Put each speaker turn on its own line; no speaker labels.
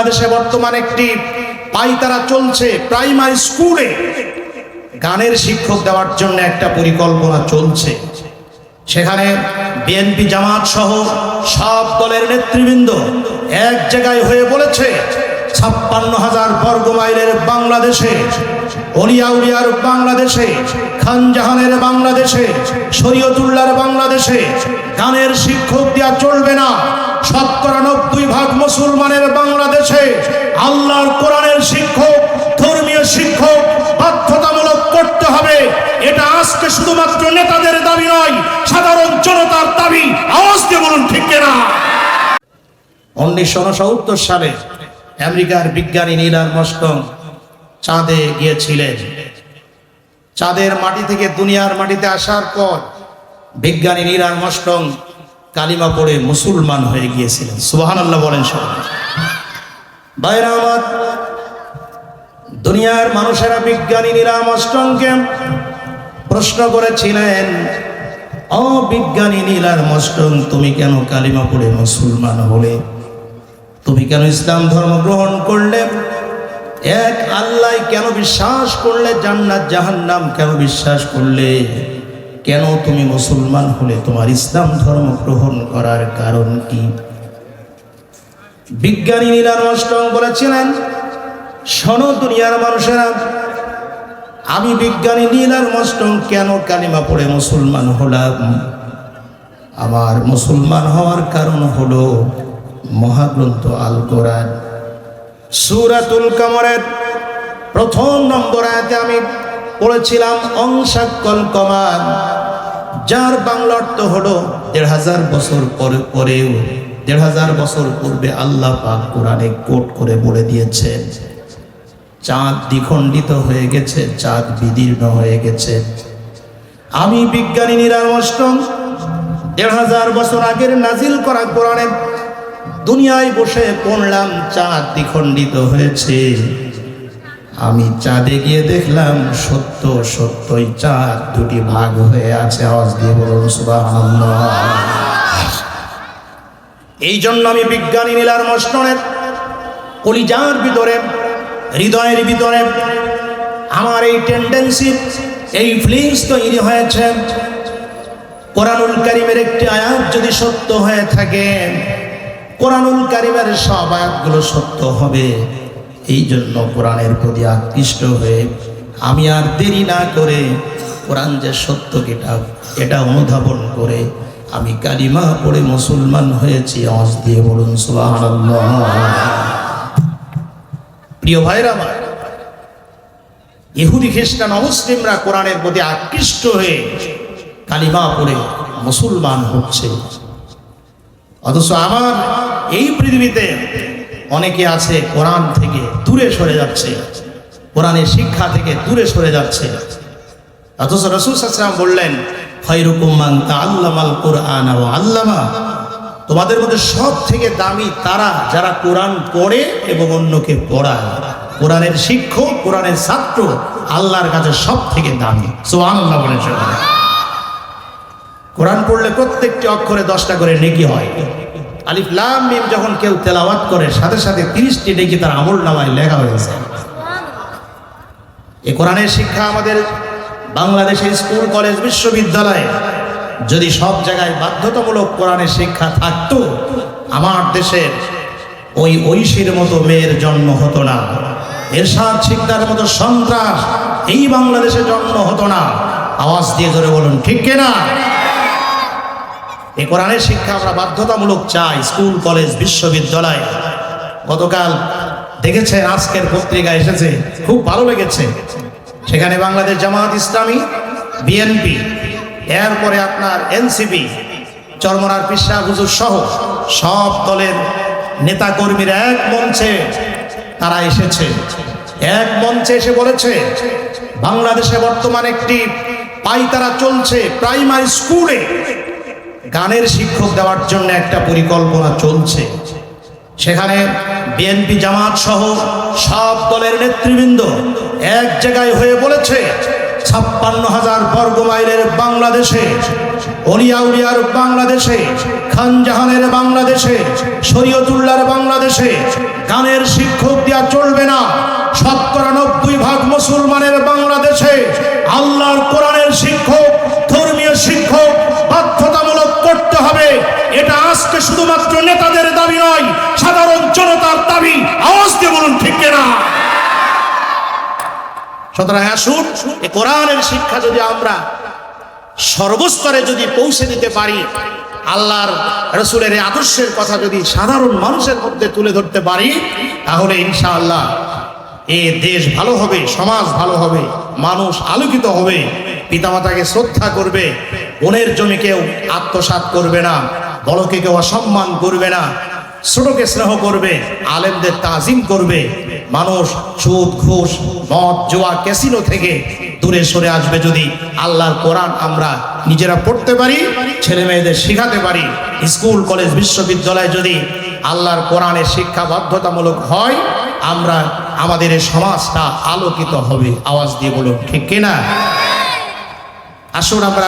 বাংলাদেশে বর্তমানে একটি পাইতারা চলছে, প্রাইমারি স্কুলে গানের শিক্ষক দেওয়ার জন্য একটা পরিকল্পনা চলছে। সেখানে বিএনপি জামাত সহ সব দলের নেতৃবৃন্দ এক জায়গায় হয়ে বলেছে ৫৬,০০০ বর্গ মাইলের বাংলাদেশে, অলিয়া উলিয়ার বাংলাদেশে, খান জাহানের বাংলাদেশে, শরীয়তুল্লাহর বাংলাদেশে গানের শিক্ষক দেওয়া চলবে না। ৯০% মুসলমানের বাংলাদেশে আল্লাহর কোরআনের শিক্ষক, ধর্মীয় শিক্ষক বাধ্যতামূলক করতে হবে। এটা আজকে শুধুমাত্র নেতাদের দাবি নয়, সাধারণ জনতার দাবি। আওয়াজ দিয়ে বলুন ঠিক কিনা। ১৯৬৯ সালে আমেরিকার বিজ্ঞানী নীল আর্মস্ট্রং চাঁদে গিয়েছিলেন। চাঁদের মাটি থেকে দুনিয়ার মাটিতে আসার পর বিজ্ঞানী নীল আর্মস্ট্রং কালিমা পড়ে মুসলমান হয়ে গিয়েছিলেন। সুবহানাল্লাহ বলেন সবাই। ভাইরা আমার, দুনিয়ার মানুষেরা বিজ্ঞানী নীল আর্মস্ট্রংকে প্রশ্ন করেছিলেন, ও বিজ্ঞানী নীল আর্মস্ট্রং, তুমি কেন কালিমা পড়ে মুসলমান হলে? তুমি কেন ইসলাম ধর্ম গ্রহণ করলে? এক আল্লাহ কেন বিশ্বাস করলে? জান্নাত জাহান্নাম কেন বিশ্বাস করলে? কেন তুমি মুসলমান হলে? তোমার ইসলাম ধর্ম গ্রহণ করার কারণ কি? বিজ্ঞানী নীল আর্মস্ট্রং বলেছিলেন, শোনো দুনিয়ার মানুষেরা, আমি বিজ্ঞানী নীল আর্মস্ট্রং কেন কালিমা পড়ে মুসলমান হলাম? আমার মুসলমান হওয়ার কারণ হলো মহাগ্রন্থ আল কোরআন সূরাতুল কমরের ১ম নম্বর আয়াতে আমি পড়েছিলাম অংশাক্কল কমার, যার বাংলা অর্থ হলো ১৫০০ বছর পরেও ১৫০০ বছর পূর্বে আল্লাহ পাক কোরআনে কোট করে বলে দিয়েছেন, চাঁদ দ্বিখণ্ডিত হয়ে গেছে, চাঁদ বিদীর্ণ হয়ে গেছে। আমি বিজ্ঞানী নীল আর্মস্ট্রং ১৫০০ বছর আগের নাজিল করা কোরআনে দুনিয়ায় বসে পড়লাম চাঁদ দ্বিখণ্ডিত হয়েছে। আমি চাঁদে গিয়ে দেখলাম সত্যই চাঁদ দুটি ভাগ হয়ে আছে। আওয়াজ দিয়ে বলুন সুবহানাল্লাহ। এই জন্য আমি বিজ্ঞানী নীল আর্মস্ট্রংয়ের কলিজার ভিতরে, হৃদয়ের ভিতরে আমার এই টেন্ডেন্সি, এই ফিলিংস তৈরি হয়েছে, কোরআনুল কারীমের একটি আয়াত যদি সত্য হয়ে থাকে, কোরআনুল কারীমের সব আয়াতগুলো সত্য হবে। এই জন্য কোরআনের প্রতি আকৃষ্ট হয়ে আমি আর দেরি না করে কোরআন যে সত্য কিতাব এটা অনুধাবন করে আমি কালিমা পড়ে মুসলমান হয়েছি। আওয়াজ দিয়ে বলুন সুবহানাল্লাহ। প্রিয় ভাইরা আমার, ইহুদি খ্রিস্টান অমুসলিমরা কোরআনের প্রতি আকৃষ্ট হয়ে কালিমা পড়ে মুসলমান হচ্ছে, অথচ আমার এই পৃথিবীতে অনেকে আছে কোরআন থেকে দূরে সরে যাচ্ছে, কোরআনের শিক্ষা থেকে দূরে সরে যাচ্ছে। অথচ রাসূল সাল্লাল্লাহু আলাইহি ওয়াসাল্লাম বললেন, খায়রুকুম মান তাআল্লামাল কুরআন ওয়া আল্লামা, তোমাদের মধ্যে সব থেকে দামি তারা যারা কোরআন পড়ে এবং অন্যকে পড়ায়। কোরআনের শিক্ষক, কোরআনের ছাত্র আল্লাহর কাছে সব থেকে দামি। সুবহানাল্লাহ বলেন সবাই। কোরআন পড়লে প্রত্যেকটি অক্ষরে 10টা করে নেকি হয়। আলিফ লাম মিম যখন কেউ তেলাওয়াত করে সাথে সাথে 30টি নেকি তার আমলনামায় লেখা হয়েছে। এই কোরআনের শিক্ষা আমাদের বাংলাদেশের স্কুল, কলেজ, বিশ্ববিদ্যালয়ে যদি সব জায়গায় বাধ্যতামূলক কোরআনের শিক্ষা থাকতো, আমার দেশের ওই ঐশীর মতো মেয়ের জন্ম হতো না, এরশাদ শিকদারের মতো সন্ত্রাস এই বাংলাদেশে জন্ম হতো না। আওয়াজ দিয়ে জোরে বলুন ঠিক কিনা। এই কোরআনের শিক্ষা আমরা বাধ্যতামূলক চাই স্কুল, কলেজ, বিশ্ববিদ্যালয়। গতকাল দেখেছেন আজকের পত্রিকা এসেছে, খুব ভালো লেগেছে। সেখানে বাংলাদেশ জামাত ইসলামী, বিএনপি, এরপরে আপনার এনসিপি, চরমনার পিসা হুজুর সহ সব দলের নেতাকর্মীরা এক মঞ্চে তারা এসেছে। এক মঞ্চে এসে বলেছে বাংলাদেশে বর্তমানে একটি পাইতারা চলছে, প্রাইমারি স্কুলে গানের শিক্ষক দেওয়ার জন্য একটা পরিকল্পনা চলছে। সেখানে বিএনপি জামাত সহ সব দলের নেতৃবৃন্দ এক জায়গায় হয়ে বলেছে ৫৬,০০০ বর্গ মাইলের বাংলাদেশে, অলিয়া উলিয়ার বাংলাদেশে, খান জাহানের বাংলাদেশে, শরীয়তুল্লাহর বাংলাদেশে গানের শিক্ষক দেওয়া চলবে না। ৯৭% মুসলমানের বাংলাদেশে আল্লাহর কোরআনের শিক্ষক, ধর্মীয় শিক্ষক বাধ্যতামূলক করতে হবে। এটা আজকে শুধুমাত্র নেতাদের দাবি নয়, সাধারণ জনতার দাবি। আওয়াজ দিয়ে বলুন ঠিক কিনা? সুতরাং আসুন, এই কোরআনের শিক্ষা যদি আমরা সর্বস্তরে যদি পৌঁছে দিতে পারি, আল্লাহর রাসূলের আদর্শের কথা যদি সাধারণ মানুষের মধ্যে তুলে ধরতে পারি, তাহলে ইনশাআল্লাহ এই দেশ ভালো হবে, সমাজ ভালো হবে, মানুষ আলোকিত হবে, পিতামাতাকে শ্রদ্ধা করবে, বোনের জমি কেউ আত্মসাৎ করবে না, বড়কে কেউ অসম্মান করবে না, ছোটকে স্নেহ করবে, আলেমদের তাজিম করবে। মানুষ সুদ, ঘুষ, মদ, জুয়া, ক্যাসিনো থেকে দূরে সরে আসবে যদি আল্লাহর কোরআন আমরা নিজেরা পড়তে পারি, ছেলে মেয়েদের শেখাতে পারি। স্কুল, কলেজ, বিশ্ববিদ্যালয়ে যদি আল্লাহর কোরআনের শিক্ষা বাধ্যতামূলক হয়, আমরা আমাদের এই সমাজটা আলোকিত হবে। আওয়াজ দিয়ে বলুন ঠিক কিনা? আসুন আমরা